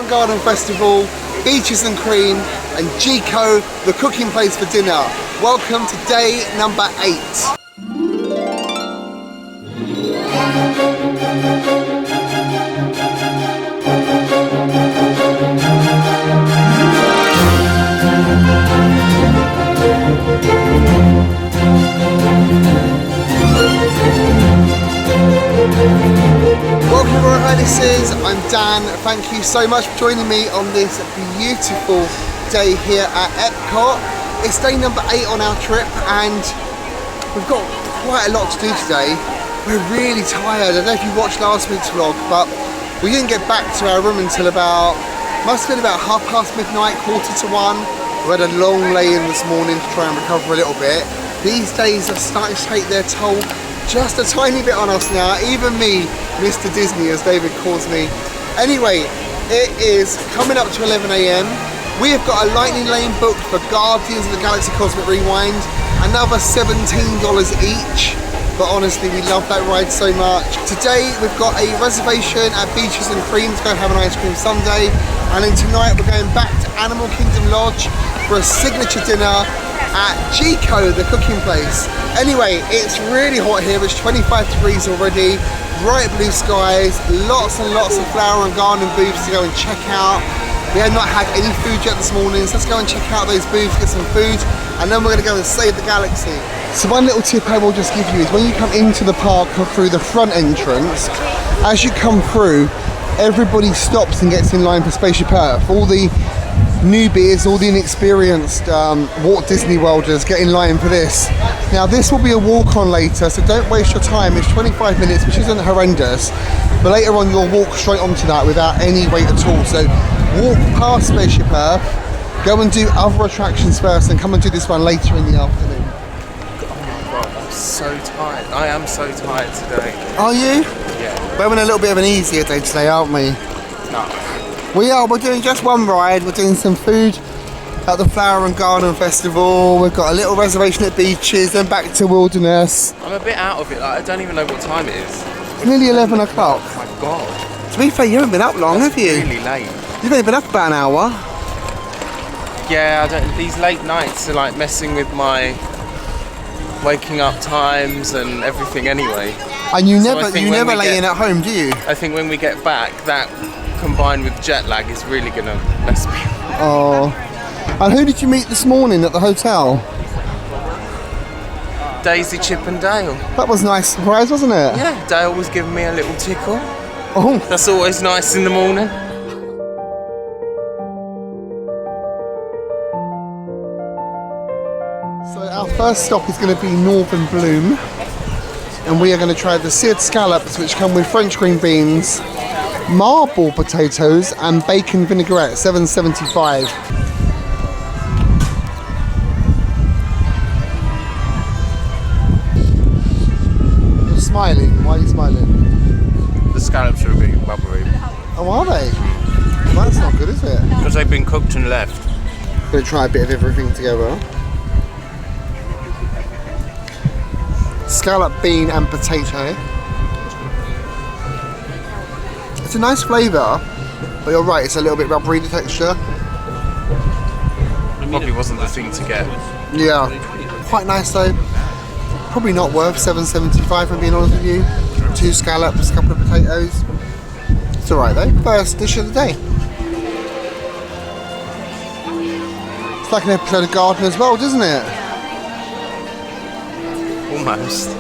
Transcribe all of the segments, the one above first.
and Garden Festival, Beaches and Cream, and Jiko, the cooking place for dinner. Welcome to day number 8. Welcome to Royal Highnesses, I'm Dan. Thank you so much for joining me on this beautiful day here at Epcot. It's day number 8 on our trip and we've got quite a lot to do today. We're really tired. I don't know if you watched last week's vlog, but we didn't get back to our room until must have been about midnight, 1:45. We had a long lay-in this morning to try and recover a little bit. These days are starting to take their toll just a tiny bit on us now, even me, Mr. Disney as David calls me. Anyway, it is coming up to 11 AM. We have got a lightning lane booked for Guardians of the Galaxy Cosmic Rewind, another $17 each, but honestly we love that ride so much. Today we've got a reservation at Beaches and Cream to go and have an ice cream sundae, and then tonight we're going back to Animal Kingdom Lodge for a signature dinner at Jiko, the cooking place. Anyway, it's really hot here, it's 25 degrees already, bright blue skies, lots and lots of flower and garden booths to go and check out. We have not had any food yet this morning, so let's go and check out those booths, get some food, and then we're going to go and save the galaxy. So one little tip I will just give you is when you come into the park through the front entrance, as you come through, everybody stops and gets in line for Spaceship Earth. All the newbies, all the inexperienced Walt Disney Worlders get in line for this. Now this will be a walk-on later, so don't waste your time. It's 25 minutes, which isn't horrendous, but later on you'll walk straight onto that without any wait at all. So walk past Spaceship Earth, go and do other attractions first, and come and do this one later in the afternoon. Oh my god, I'm so tired. I am so tired today. Are you? Yeah. We're having a little bit of an easier day today, aren't we? No. We are, we're doing just one ride, we're doing some food at the Flower and Garden Festival, we've got a little reservation at Beaches, then back to Wilderness. I'm a bit out of it, like, I don't even know what time it is. It's nearly 11 o'clock. Oh my god. To be fair, you haven't been up long, have you? Really late. You've only been up about an hour. Yeah, these late nights are like messing with my waking up times and everything anyway. And you never lay in at home, do you? I think when we get back, that combined with jet lag is really gonna mess me up. Oh. And who did you meet this morning at the hotel? Daisy, Chip and Dale. That was a nice surprise, wasn't it? Yeah, Dale was giving me a little tickle. Oh. That's always nice in the morning. So our first stop is going to be Northern Bloom, and we are going to try the seared scallops, which come with French green beans, marble potatoes and bacon vinaigrette, $7.75. You're smiling. Why are you smiling? The scallops are a bit bubbery. Oh, are they? Well, that's not good, is it? Because they've been cooked and left. Going to try a bit of everything together. Scallop, bean and potato. It's a nice flavour, but you're right, it's a little bit rubbery, the texture. It probably wasn't the thing to get. Yeah, quite nice though. Probably not worth $7.75 if I'm being honest with you. 2 scallops, a couple of potatoes. It's alright though, first dish of the day. It's like an episode of Garden as well, doesn't it? Almost.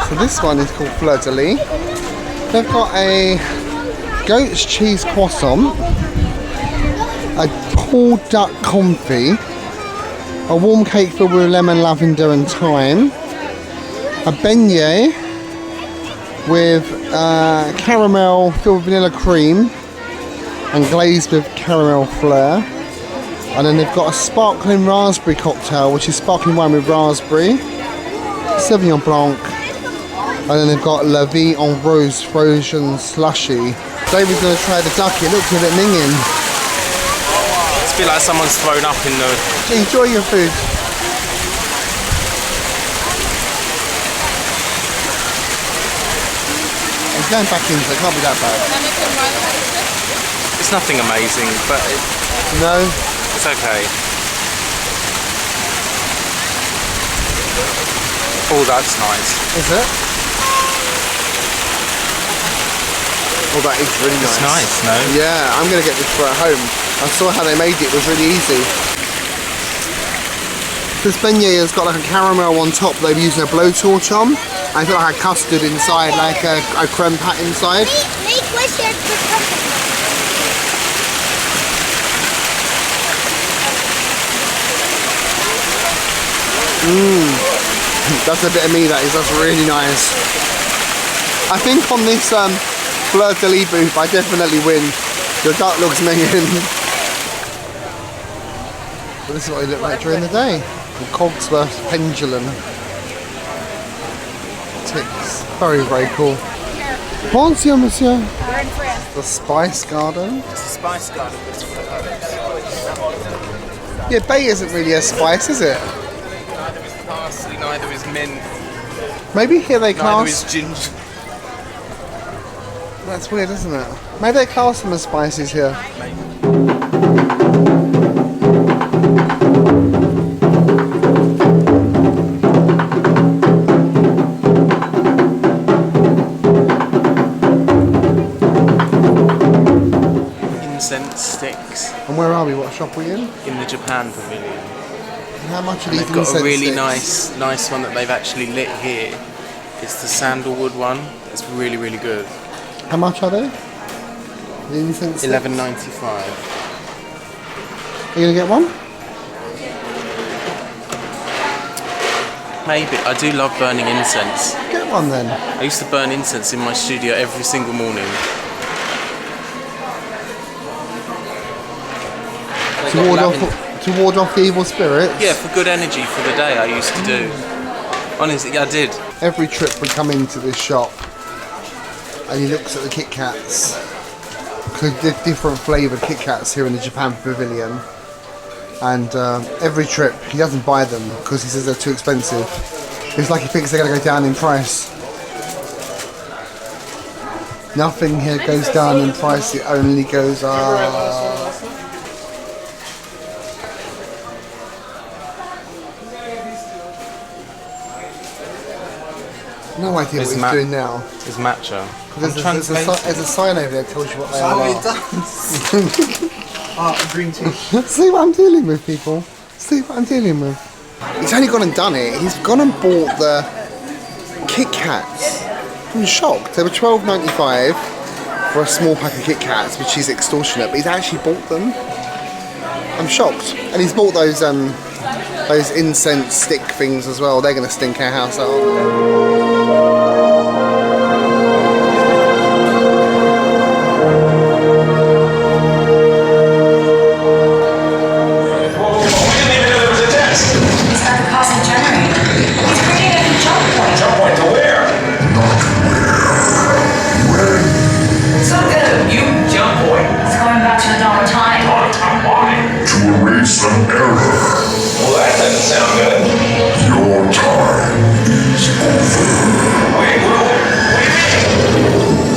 So this one is called Fleur de Lis. They've got a goat's cheese croissant, a pulled duck confit, a warm cake filled with lemon, lavender and thyme, a beignet with caramel filled with vanilla cream and glazed with caramel fleur. And then they've got a sparkling raspberry cocktail, which is sparkling wine with raspberry, Sauvignon Blanc, and then they've got La Vie en Rose frozen slushy. David's going to try the ducky, it looks a bit minging. It's a bit like someone's thrown up in the... Enjoy your food. It's going back in, so it can't be that bad. It's nothing amazing, but No? it's okay. Oh, that's nice. Is it? Oh, that is really nice. It's nice, no? Yeah, I'm going to get this for at home. I saw how they made it. It was really easy. This beignet has got like a caramel on top they've used a blowtorch on. I feel like a custard inside, like a creme pat inside. Make wish your That's a bit of me, that is. That's really nice. I think on this Fleur de Lis booth, I definitely win. Your duck looks minging. But this is what they look like during the day. The Cogsworth pendulum. Ticks. Very, very cool. Bonjour, monsieur. We're in France. The Spice Garden. It's a spice garden. Yeah, bay isn't really a spice, is it? Neither is parsley, neither is mint, Maybe here they neither class... is ginger. That's weird, isn't it? Maybe they class them as spices here. Incense sticks And where are we? What shop are we in? in the Japan Pavilion. And how much are these They've got incense a really sticks? nice one that they've actually lit here. It's the sandalwood one. It's really, really good. How much are they? The incense sticks? $11.95. Are you gonna get one? Maybe. I do love burning incense. Get one then. I used to burn incense in my studio every single morning. They To got ward off the evil spirits? Yeah, for good energy for the day I used to do. Honestly, I did. Every trip we come into this shop and he looks at the Kit Kats. Because there's different flavoured Kit Kats here in the Japan Pavilion. And every trip he doesn't buy them because he says they're too expensive. It's like he thinks they're going to go down in price. Nothing here goes down in price, it only goes up. No idea what he's doing now. It's matcha. There's a sign over there that tells you what they are. Green tea. See what I'm dealing with, people. See what I'm dealing with. He's only gone and done it. He's gone and bought the Kit Kats. I'm shocked. They were $12.95 for a small pack of Kit Kats, which is extortionate, but he's actually bought them. I'm shocked. And he's bought those incense stick things as well. They're going to stink our house out. Some error. Well, that doesn't sound good. Your time is over. Wait, what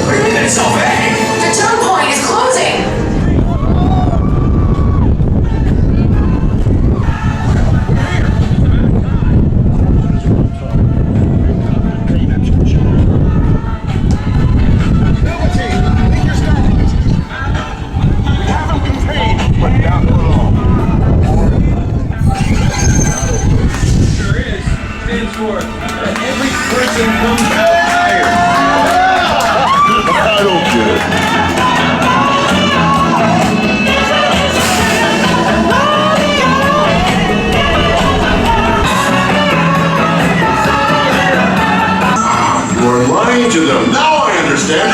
do you mean it's so vague? The turn point is closing. To them. Now I understand.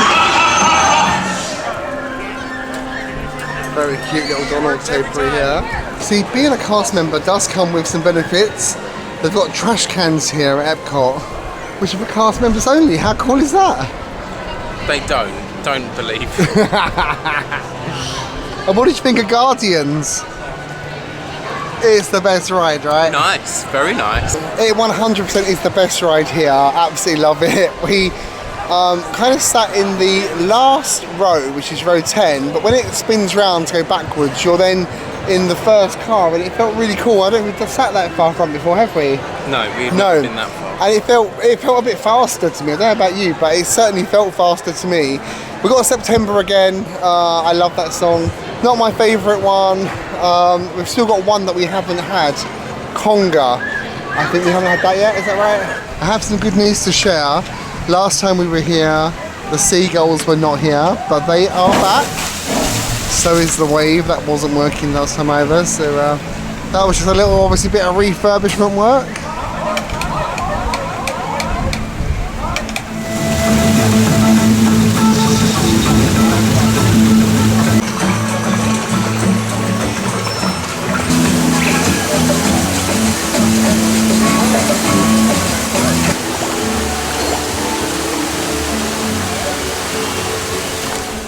Very cute little Donald topiary here. See, being a cast member does come with some benefits. They've got trash cans here at Epcot, which are for cast members only. How cool is that? They don't believe. And what did you think of Guardians? It's the best ride, right? Nice, very nice. It 100% is the best ride here. Absolutely love it. kind of sat in the last row, which is row 10, but when it spins round to go backwards, you're then in the first car, and it felt really cool. I don't think we've sat that far front before, have we? No, we've never been that far. And it felt a bit faster to me. I don't know about you, but it certainly felt faster to me. We got September again. I love that song. Not my favourite one. We've still got one that we haven't had, Conga. I think we haven't had that yet, is that right? I have some good news to share. Last time we were here, the seagulls were not here, but they are back. So is the wave. That wasn't working last time either. So that was just a little, obviously, bit of refurbishment work.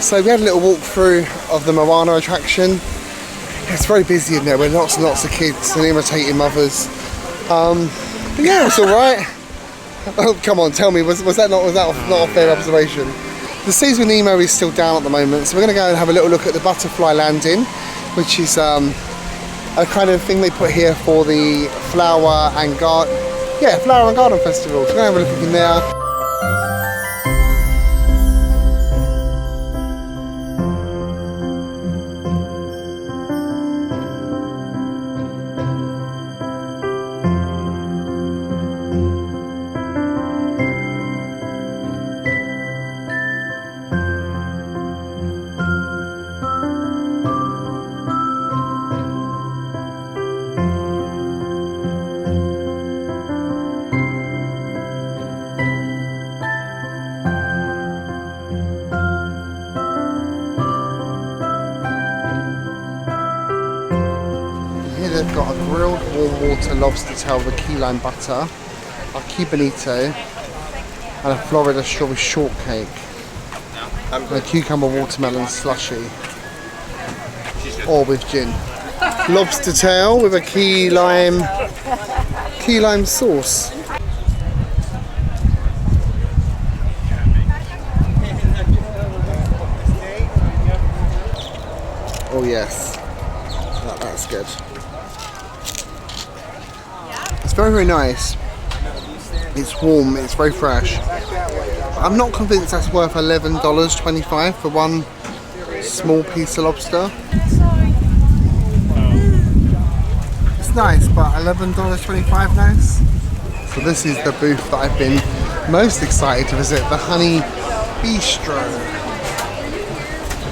So we had a little walk through of the Moana attraction. It's very busy in there with lots and lots of kids and imitating mothers. But yeah, it's all right. Oh, come on, tell me, was that not a fair observation? The Seas with Nemo is still down at the moment, so we're going to go and have a little look at the butterfly landing, which is a kind of thing they put here for the Flower and Garden Festival. So we're going to have a look in there. They've got a grilled warm water lobster tail with key lime butter, a key bonito, and a Florida strawberry shortcake, and a cucumber watermelon slushy, or with gin. Lobster tail with a key lime sauce. Oh yes, that's good. It's very, very nice. It's warm, it's very fresh. I'm not convinced that's worth $11.25 for one small piece of lobster. It's nice, but $11.25 nice. So this is the booth that I've been most excited to visit, the Honey Bee-stro.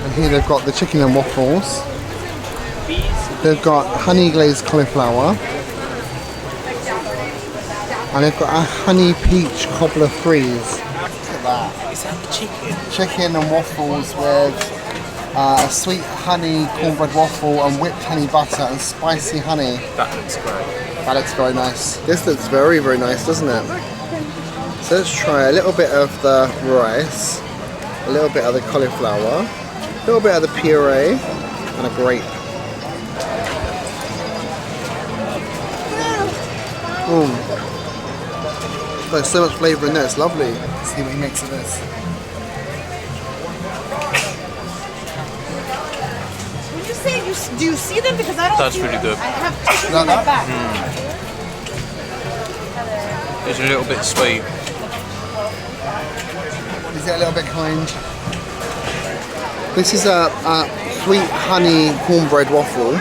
And here they've got the chicken and waffles. They've got honey glazed cauliflower. And they've got a honey peach cobbler freeze. Look at that. Is that the chicken? Chicken and waffles with a sweet honey cornbread waffle and whipped honey butter and spicy honey. That looks great. That looks very nice. This looks very, very nice, doesn't it? So let's try a little bit of the rice, a little bit of the cauliflower, a little bit of the puree, and a grape. There's so much flavour in there, it's lovely. Let's see what he makes of this. When you say do you see them? Because I don't That's see really them. good. I have chicken in my back. It's a little bit sweet. Is it a little bit kind? This is a sweet honey cornbread waffle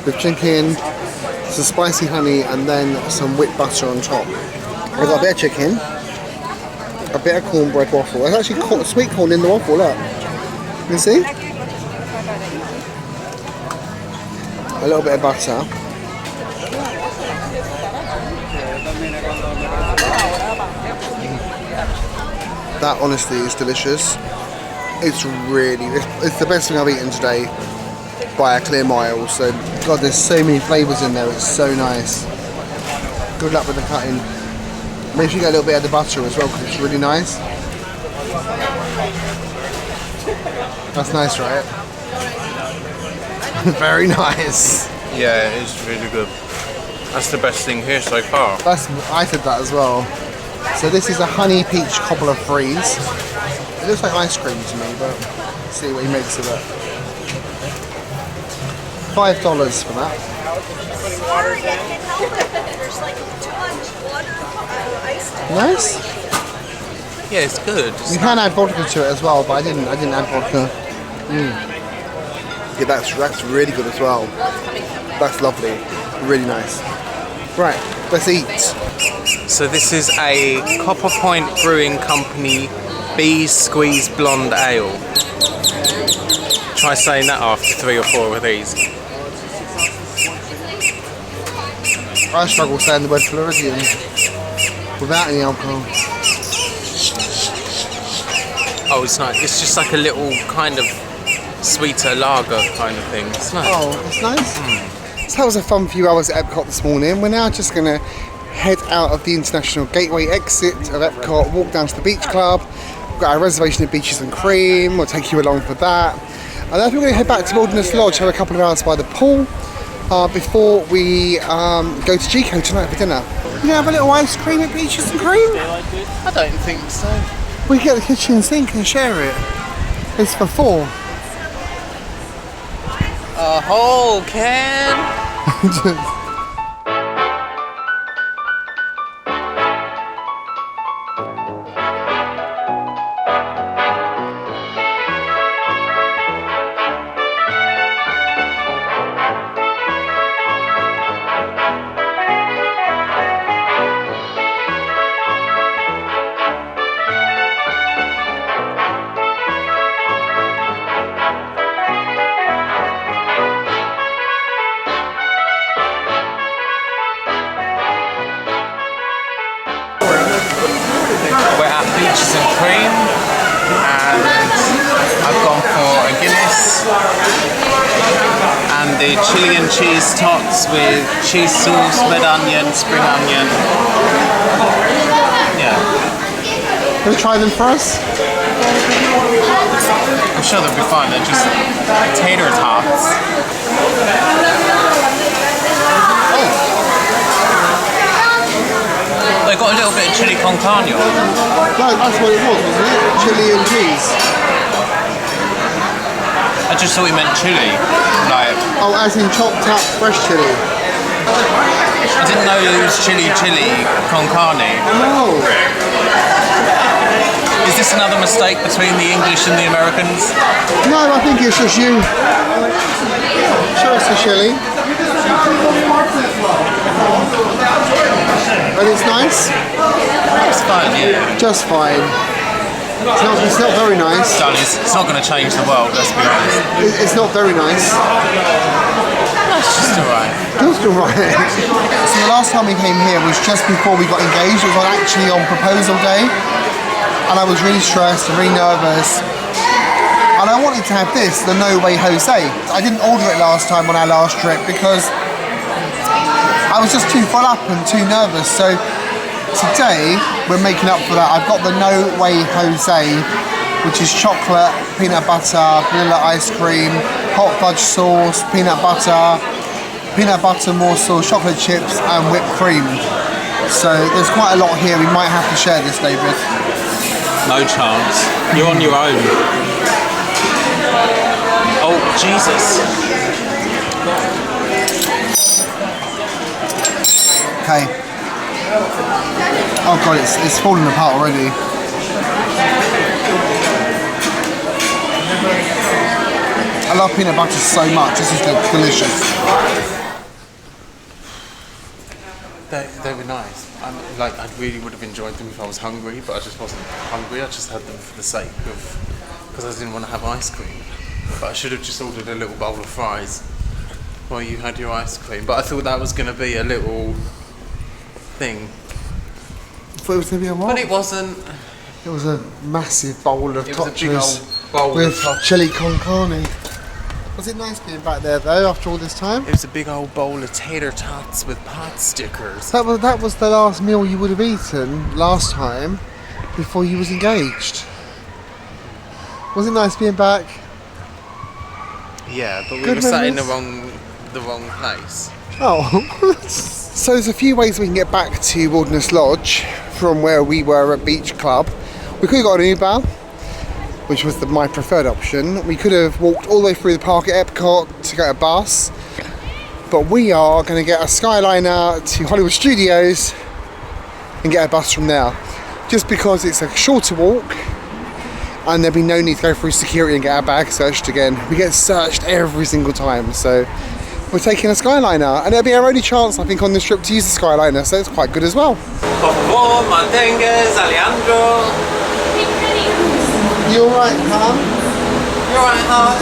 with chicken, some spicy honey, and then some whipped butter on top. I've got a bit of chicken, a bit of cornbread waffle. There's actually sweet corn in the waffle, look. You see? A little bit of butter. That honestly is delicious. It's really, it's the best thing I've eaten today by a clear mile. So, God, there's so many flavours in there. It's so nice. Good luck with the cutting. Make sure you get a little bit of the butter as well because it's really nice. That's nice, right? Very nice. Yeah, it is really good. That's the best thing here so far. I said that as well. So this is a honey peach cobbler freeze. It looks like ice cream to me, but let's see what he makes of it. $5 for that. Sorry, I can't help it. There's like too much water iced. Nice. Yeah, it's good. You can add vodka to it as well, but I didn't add vodka. Yeah, that's really good as well. That's lovely. Really nice. Right, let's eat. So this is a Copper Point Brewing Company Bee Squeeze Blonde Ale. Try saying that after 3 or 4 of these. I struggle saying the word Floridian without any alcohol. Oh, it's nice. It's just like a little kind of sweeter lager kind of thing. It's nice. Oh, it's nice. So that was a fun few hours at Epcot this morning. We're now just going to head out of the International Gateway exit of Epcot, walk down to the beach club. We've got our reservation at Beaches and Cream. We'll take you along for that. And then we're going to head back to Wilderness Lodge, have a couple of hours by the pool before we go to Jiko tonight for dinner. You have a little ice cream at Beaches and Cream? I don't think so. We get the kitchen sink and share it. It's for 4. A whole can? We're at Beaches and Cream, and I've gone for a Guinness and the chili and cheese tots with cheese sauce, red onion, spring onion. Yeah. Can we try them for us? I'm sure they'll be fine. They're just tater tots. They got a little bit of chili con carne on. No, that's what it was, wasn't it? Chili and cheese. I just thought you meant chili. Like, Oh, as in chopped up fresh chili. I didn't know it was chili con carne. No. Is this another mistake between the English and the Americans? No, I think it's just you. Show us the chili. And it's nice? It's fine, yeah. Just fine. It's not very nice. Darling, it's not going to change the world, let's be honest. It's not very nice. That's just alright. Just alright. So the last time we came here was just before we got engaged. It was actually on proposal day. And I was really stressed and really nervous. And I wanted to have this, the No Way Jose. I didn't order it last time on our last trip because I was just too full up and too nervous. So today we're making up for that. I've got the No Way Jose, which is chocolate, peanut butter, vanilla ice cream, hot fudge sauce, peanut butter morsels, chocolate chips and whipped cream. So there's quite a lot here. We might have to share this, David. No chance. You're on your own. Oh, Jesus. Okay. Oh god, it's falling apart already. I love peanut butter so much. This is delicious. They were nice. I really would have enjoyed them if I was hungry, but I just wasn't hungry. I just had them for the sake of, because I didn't want to have ice cream. But I should have just ordered a little bowl of fries while you had your ice cream. But I thought that was going to be a little thing. I thought it was going to be a what? But it wasn't. It was a massive bowl of It was a big tacos old bowl with of tacos. chili con carne. Was it nice being back there though after all this time? It was a big old bowl of tater tots with pot stickers. That was the last meal you would have eaten last time before you was engaged. Was it nice being back? Yeah, but we Good were sat in memories. the wrong place. Oh, So there's a few ways we can get back to Wilderness Lodge from where we were at Beach Club. We could have got an Uber, which was my preferred option. We could have walked all the way through the park at Epcot to get a bus. But we are going to get a SkyLiner to Hollywood Studios and get a bus from there. Just because it's a shorter walk and there'll be no need to go through security and get our bag searched again. We get searched every single time, so we're taking a SkyLiner, and it'll be our only chance, I think, on this trip to use the SkyLiner, so it's quite good as well. Por favor, mantengas, Alejandro. You alright, huh? You alright, huh?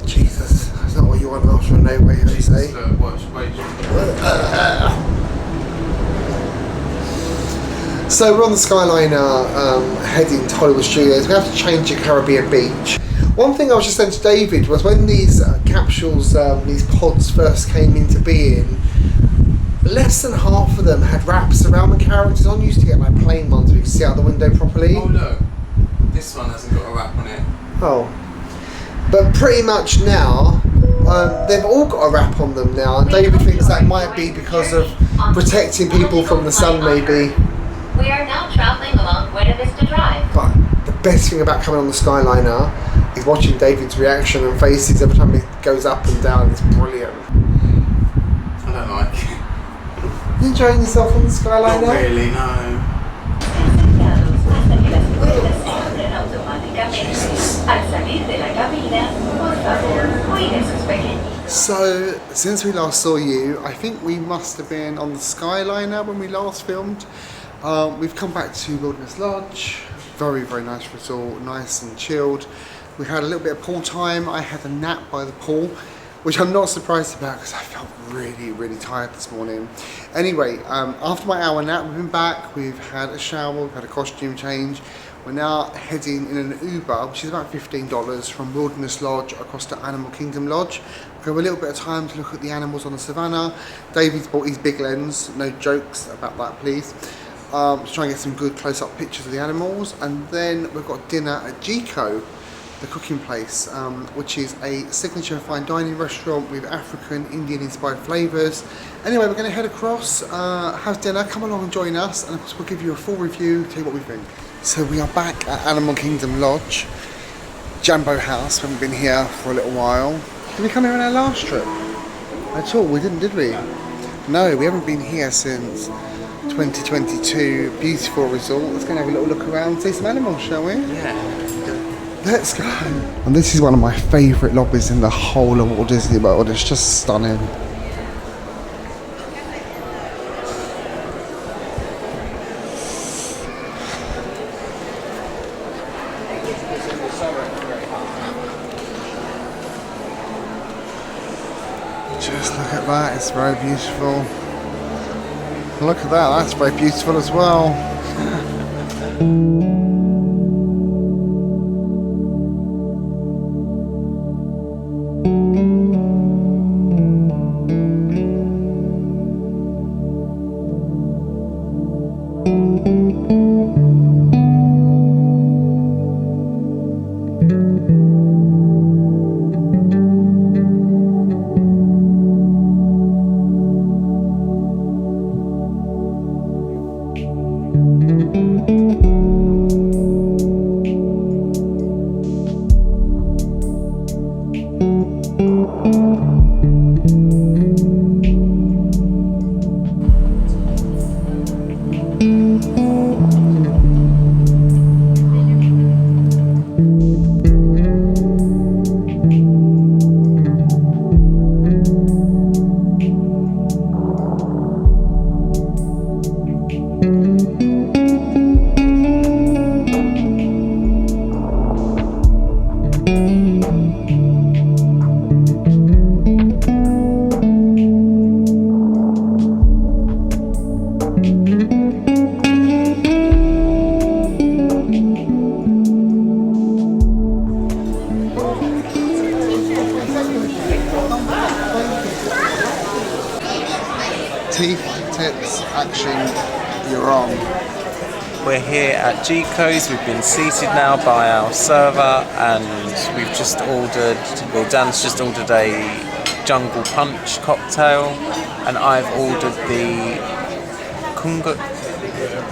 Jesus, that's not what you want after a no way, they say. So we're on the SkyLiner heading to Hollywood Studios. We have to change at Caribbean Beach. One thing I was just saying to David was when these capsules, these pods first came into being, less than half of them had wraps around the characters on. You used to get like plain ones where you could see out the window properly. Oh no, this one hasn't got a wrap on it. Oh. But pretty much now, they've all got a wrap on them now. And David thinks that might be because of protecting people from the sun, maybe. We are now traveling along Buena Vista Drive. But the best thing about coming on the SkyLiner is watching David's reaction and faces every time it goes up and down. It's brilliant. I don't like it. You enjoying yourself on the SkyLiner? Not really, no. So, since we last saw you, I think we must have been on the SkyLiner when we last filmed. We've come back to Wilderness Lodge. Very, very nice resort, nice and chilled. We had a little bit of pool time. I had a nap by the pool, which I'm not surprised about because I felt really, really tired this morning. Anyway, after my hour nap, we've been back. We've had a shower, we've had a costume change. We're now heading in an Uber, which is about $15 from Wilderness Lodge across to Animal Kingdom Lodge. We've got a little bit of time to look at the animals on the savannah. David's bought his big lens, no jokes about that please. To try and get some good close-up pictures of the animals. And then we've got dinner at Jiko, the cooking place, which is a signature fine dining restaurant with African, Indian inspired flavours. Anyway, we're going to head across, have dinner, come along and join us, and of course we'll give you a full review, tell you what we think. So we are back at Animal Kingdom Lodge, Jambo house. We haven't been here for a little while. Did we come here on our last trip? At all? We didn't, did we? No, we haven't been here since 2022. Beautiful resort. Let's go and have a little look around, see some animals, shall we? Yeah. Let's go. And this is one of my favourite lobbies in the whole of Walt Disney World. It's just stunning. Just look at that, it's very beautiful. Look at that, that's very beautiful as well. Teeth, tits, action, you're on. We're here at Jiko's. We've been seated now by our server, and we've just ordered, well, Dan's just ordered a Jungle Punch cocktail, and I've ordered the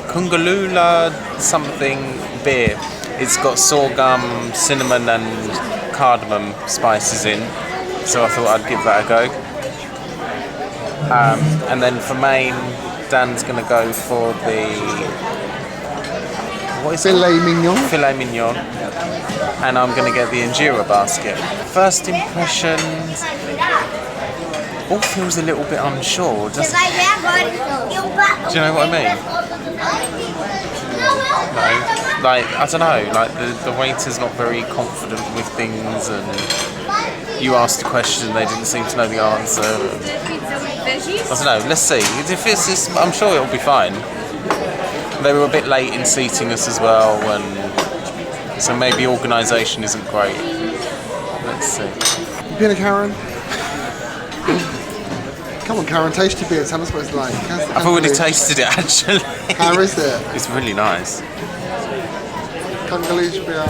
Kungalula something beer. It's got sorghum, cinnamon and cardamom spices in, so I thought I'd give that a go. And then for main, Dan's going to go for the Filet mignon. Filet mignon, and I'm going to get the injera basket. First impressions, all feels a little bit unsure, doesn't it? Do you know what I mean? No, like, I don't know, like the waiter's not very confident with things, and you asked a question, they didn't seem to know the answer. I don't know, let's see. If it's, I'm sure it'll be fine. They were a bit late in seating us as well, and so maybe organisation isn't great. Let's see. Beer, Karen. Come on, Karen, taste your beer. Tell us what it's like. I've already tasted it, actually. How is it? It's really nice. Congolese beer.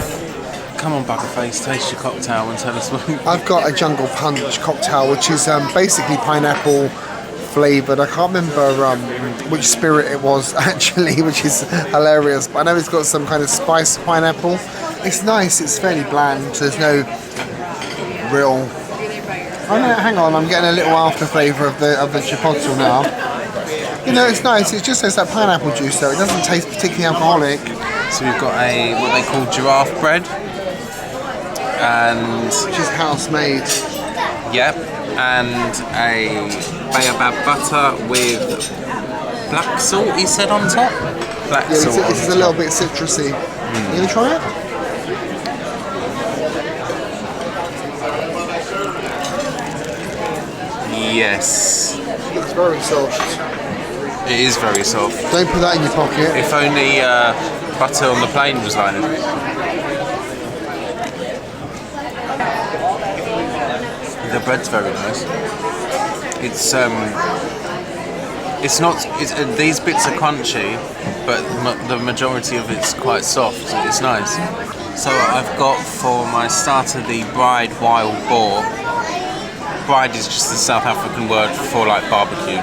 Come on, Buggerface, taste your cocktail and tell us what. I've got a Jungle Punch cocktail, which is basically pineapple flavoured. I can't remember which spirit it was actually, which is hilarious. But I know it's got some kind of spiced pineapple. It's nice. It's fairly bland. So there's no real. Oh no, hang on. I'm getting a little after flavour of the chipotle now. You know, it's nice. It just has that pineapple juice, though. It doesn't taste particularly alcoholic. So we've got a what they call giraffe bread, and which is house made. Yep, and a baobab butter with black salt, he said, on top. Black salt. This is a little bit citrusy. You gonna try it? Yes. It's very soft. It is very soft. Don't put that in your pocket. If only butter on the plane was like it. The bread's very nice. It's not. These bits are crunchy, but the majority of it's quite soft. It's nice. So I've got for my starter the Bride Wild Boar. Bride is just the South African word for like barbecue.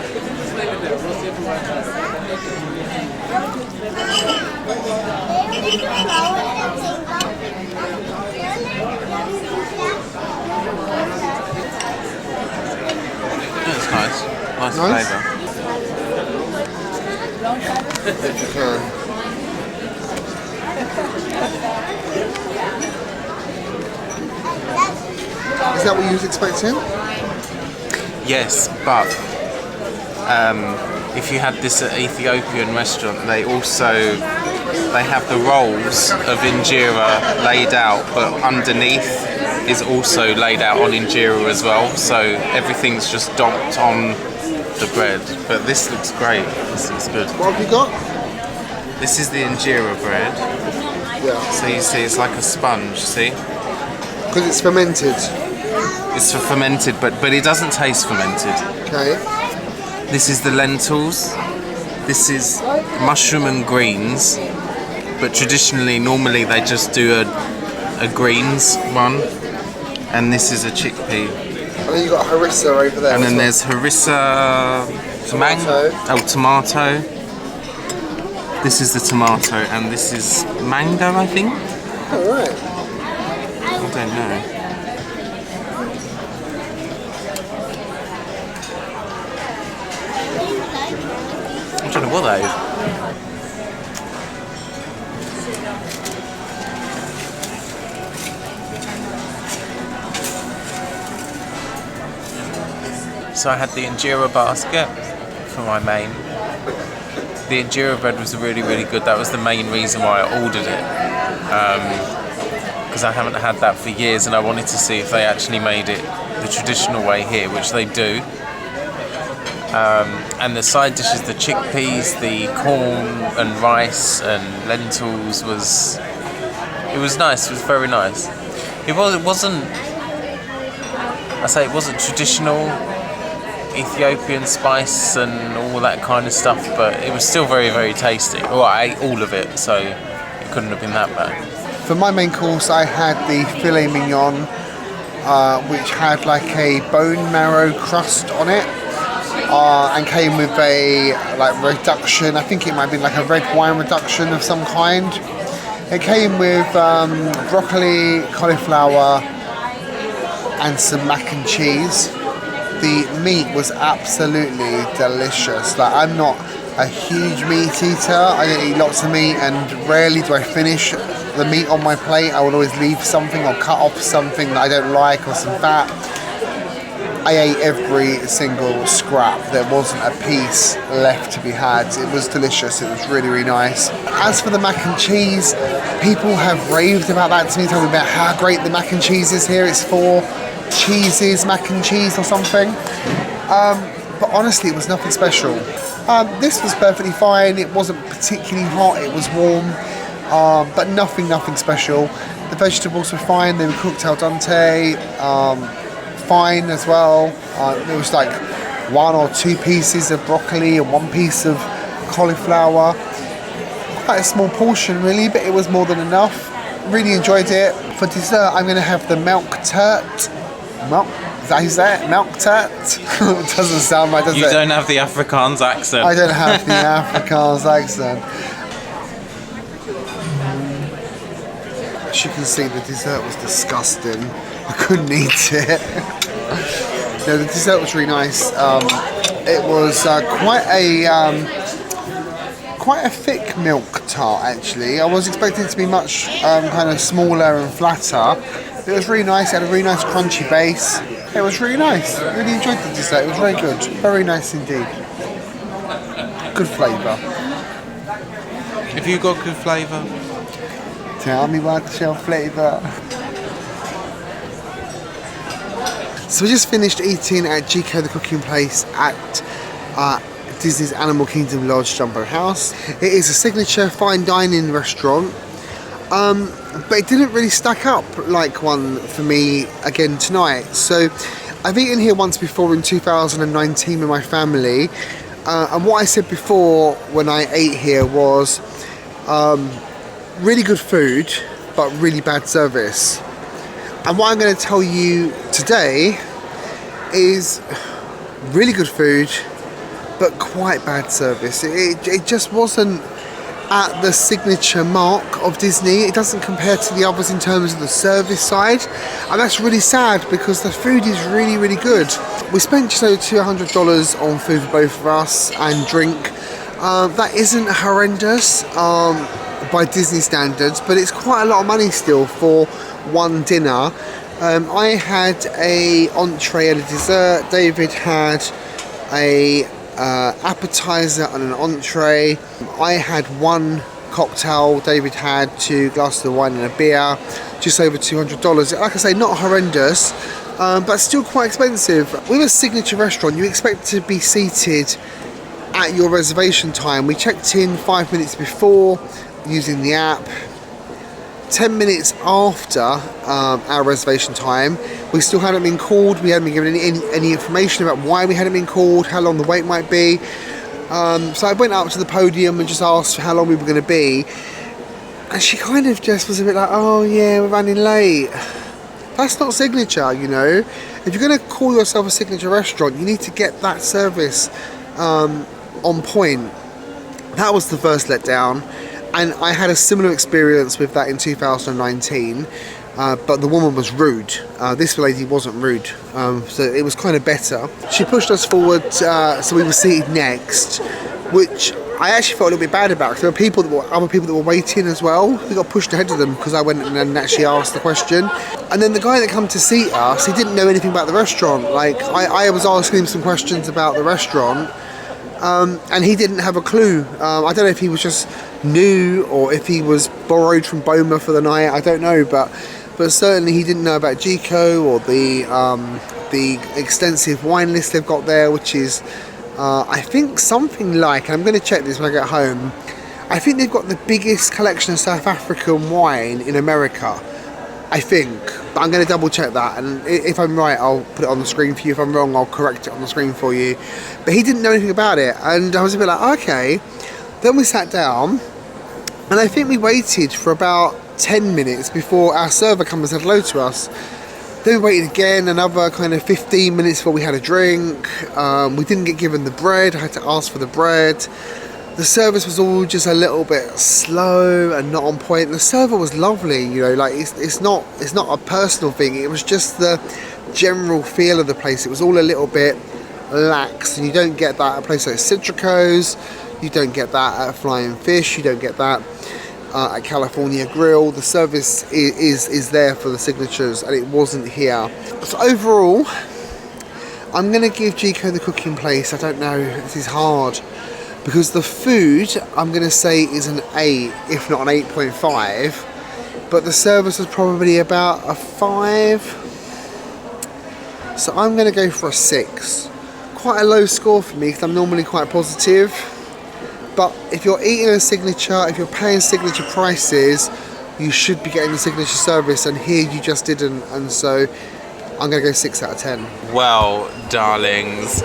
It's nice. Nice flavour. If you can. Is that what you was expecting? Yes, but if you had this at Ethiopian restaurant, they have the rolls of injera laid out, but underneath is also laid out on injera as well, so everything's just dopped on the bread. But this looks great. This looks good. What have you got? This is the injera bread. Yeah. So you see, it's like a sponge. See? Because it's fermented. It's fermented, but it doesn't taste fermented. Okay. This is the lentils. This is mushroom and greens, but normally they just do a greens one, and this is a chickpea. And then you've got harissa over there. And then there's harissa, tomato. This is the tomato, and this is mango, I think. Alright. I don't know. I don't know what that is. So I had the injera basket for my main. The injera bread was really, really good. That was the main reason why I ordered it. Because I haven't had that for years, and I wanted to see if they actually made it the traditional way here, which they do. And the side dishes, the chickpeas, the corn and rice and lentils was nice. It was very nice. It wasn't traditional, Ethiopian spice and all that kind of stuff, but it was still very, very tasty. Well, I ate all of it, so it couldn't have been that bad. For my main course, I had the filet mignon, which had like a bone marrow crust on it, and came with a reduction. I think it might be like a red wine reduction of some kind. It came with broccoli, cauliflower, and some mac and cheese. The meat was absolutely delicious. Like, I'm not a huge meat eater. I don't eat lots of meat, and rarely do I finish the meat on my plate. I would always leave something or cut off something that I don't like or some fat. I ate every single scrap. There wasn't a piece left to be had. It was delicious. It was really, really nice. As for the mac and cheese, people have raved about that to me, telling me about how great the mac and cheese is here. It's 4 cheeses mac and cheese or something. But honestly, it was nothing special. This was perfectly fine. It wasn't particularly hot. It was warm, but nothing special. The vegetables were fine. They were cooked al dente. Fine as well. There was like 1 or 2 pieces of broccoli and 1 piece of cauliflower. Quite a small portion really, but it was more than enough. Really enjoyed it. For dessert, I'm going to have the milk tart. Milk? Is that how you say it? Milk tart? It doesn't sound right, does it? You don't have the Afrikaans accent. I don't have the Afrikaans accent. As you can see, the dessert was disgusting. I couldn't eat it. No, the dessert was really nice. It was quite a thick milk tart actually. I was expecting it to be much kind of smaller and flatter. It was really nice. It had a really nice crunchy base. It was really nice. Really enjoyed the dessert. It was very good. Very nice indeed. Good flavour. Have you got good flavour? Tell me what's your flavour. So we just finished eating at Jiko, the cooking place at Disney's Animal Kingdom Lodge Jambo House. It is a signature fine dining restaurant, but it didn't really stack up like one for me again tonight. So I've eaten here once before in 2019 with my family, and what I said before when I ate here was really good food but really bad service. And what I'm going to tell you today is really good food but quite bad service. It just wasn't at the signature mark of Disney. It doesn't compare to the others in terms of the service side, and that's really sad because the food is really, really good. We spent just over $200 on food for both of us and drink. That isn't horrendous by Disney standards, but it's quite a lot of money still for one dinner. I had a entree and a dessert. David had a appetizer and an entree. I had 1 cocktail. David had 2 glasses of wine and a beer. Just over $200. Like I say, not horrendous, but still quite expensive. With a signature restaurant, you expect to be seated at your reservation time. We checked in 5 minutes before using the app. 10 minutes after our reservation time, we still hadn't been called. We hadn't been given any information about why we hadn't been called, how long the wait might be. So I went up to the podium and just asked how long we were going to be, and she kind of just was a bit like, oh yeah, we're running late. That's not signature, you know. If you're going to call yourself a signature restaurant, you need to get that service on point. That was the first letdown. And I had a similar experience with that in 2019, but the woman was rude. This lady wasn't rude, so it was kind of better. She pushed us forward, so we were seated next, which I actually felt a little bit bad about, because there were other people that were waiting as well. We got pushed ahead of them because I went and actually asked the question. And then the guy that came to seat us, he didn't know anything about the restaurant. Like, I was asking him some questions about the restaurant, and he didn't have a clue. I don't know if he was just new or if he was borrowed from Boma for the night. I don't know, but certainly he didn't know about Jiko or the extensive wine list they've got there, which is I think something like, and I'm going to check this when I get home, I think they've got the biggest collection of South African wine in America, I think. But I'm going to double check that, and if I'm right, I'll put it on the screen for you. If I'm wrong, I'll correct it on the screen for you. But he didn't know anything about it, and I was a bit like, okay. Then we sat down, and I think we waited for about 10 minutes before our server comes and said hello to us. Then we waited again, another kind of 15 minutes before we had a drink. We didn't get given the bread. I had to ask for the bread. The service was all just a little bit slow and not on point. The server was lovely, you know, like it's not a personal thing. It was just the general feel of the place. It was all a little bit lax, and you don't get that at a place like Citrico's. You don't get that at Flying Fish. You don't get that at California Grill. The service is there for the signatures, and it wasn't here. So overall, I'm going to give Jiko the cooking place. I don't know, this is hard, because the food, I'm going to say, is an 8, if not an 8.5, but the service was probably about a 5, so I'm going to go for a 6. Quite a low score for me, because I'm normally quite positive, but if you're eating a signature, if you're paying signature prices, you should be getting the signature service, and here you just didn't, and so I'm going to go 6 out of 10. Well, darlings,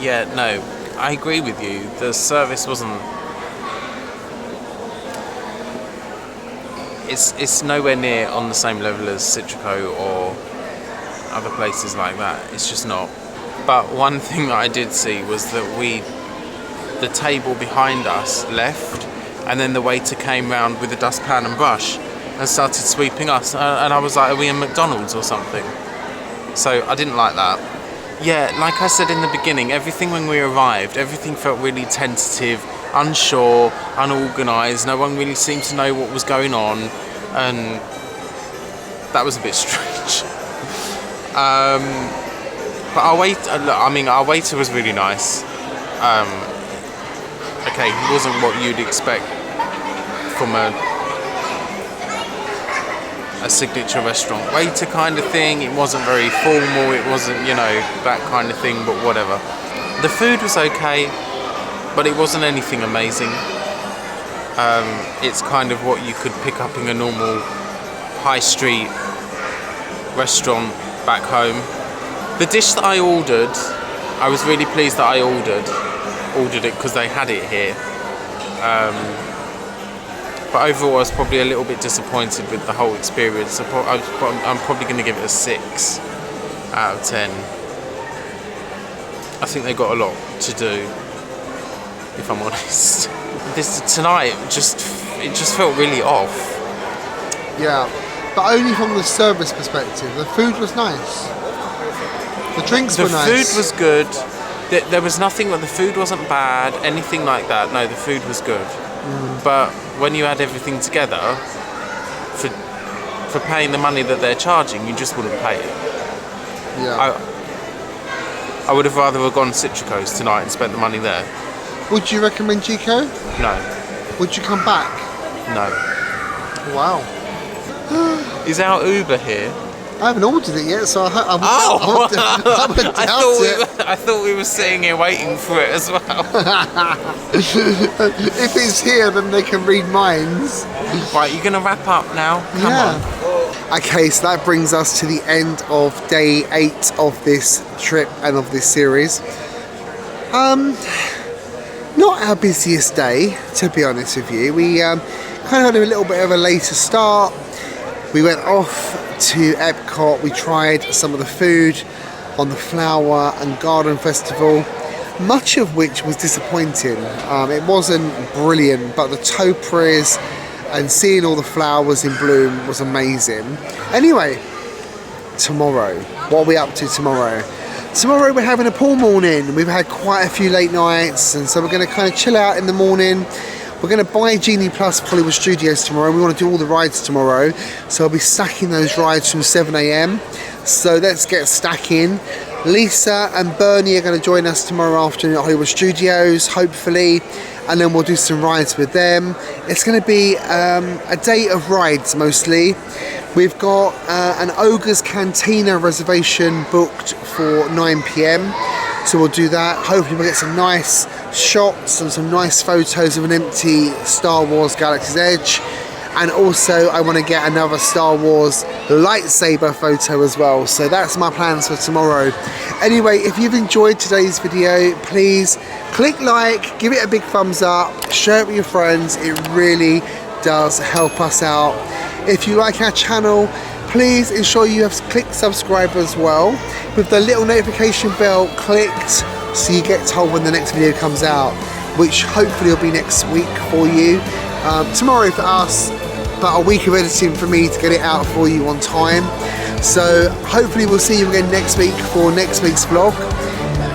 yeah, no, I agree with you. The service wasn't... It's nowhere near on the same level as Citrico or other places like that. It's just not. But one thing that I did see was that the table behind us left, and then the waiter came round with a dustpan and brush and started sweeping us. And I was like, are we in McDonald's or something? So I didn't like that. Yeah, like I said in the beginning, everything when we arrived, everything felt really tentative, unsure, unorganised. No one really seemed to know what was going on, and that was a bit strange. But our waiter was really nice. Okay, he wasn't what you'd expect from a signature restaurant waiter kind of thing. It wasn't very formal, it wasn't, you know, that kind of thing, but whatever. The food was okay, but it wasn't anything amazing. It's kind of what you could pick up in a normal high street restaurant back home. The dish that I ordered, I was really pleased that I ordered it because they had it here. But overall, I was probably a little bit disappointed with the whole experience. I'm probably going to give it a 6 out of 10. I think they got a lot to do, if I'm honest. Tonight, it just felt really off. Yeah, but only from the service perspective. The food was nice. The drinks were nice. The food was good. There was nothing, the food wasn't bad, anything like that. No, the food was good. But when you add everything together, for paying the money that they're charging, you just wouldn't pay it. Yeah. I would have rather have gone Citrico's tonight and spent the money there. Would you recommend Jiko? No. Would you come back? No. Wow. Is our Uber here? I haven't ordered it yet, so I thought we were sitting here waiting for it as well. If it's here, then they can read minds. Right, you're gonna wrap up now? Come on. Okay, so that brings us to the end of day 8 of this trip and of this series. Not our busiest day, to be honest with you. We kind of had a little bit of a later start. We went off to Epcot. We tried some of the food on the Flower and Garden Festival, much of which was disappointing. It wasn't brilliant, but the topiaries and seeing all the flowers in bloom was amazing. Anyway, tomorrow, what are we up to tomorrow? Tomorrow we're having a pool morning. We've had quite a few late nights, and so we're going to kind of chill out in the morning. We're going to buy Genie Plus for Hollywood Studios tomorrow. We want to do all the rides tomorrow, so I'll be stacking those rides from 7 AM. So let's get stacking. Lisa and Bernie are going to join us tomorrow afternoon at Hollywood Studios, hopefully, and then we'll do some rides with them. It's going to be a day of rides mostly. We've got an Ogre's Cantina reservation booked for 9 PM, so we'll do that. Hopefully we'll get some nice shots and some nice photos of an empty Star Wars Galaxy's Edge. and also I want to get another Star Wars lightsaber photo as well. So that's my plans for tomorrow. Anyway, if you've enjoyed today's video, please click like, give it a big thumbs up, share it with your friends. It really does help us out. If you like our channel, please ensure you have clicked subscribe as well, with the little notification bell clicked so you get told when the next video comes out, which hopefully will be next week for you. Tomorrow for us, but a week of editing for me to get it out for you on time. So hopefully we'll see you again next week for next week's vlog.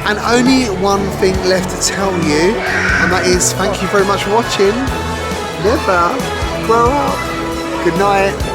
And only one thing left to tell you, and that is thank you very much for watching. Never grow up. Good night.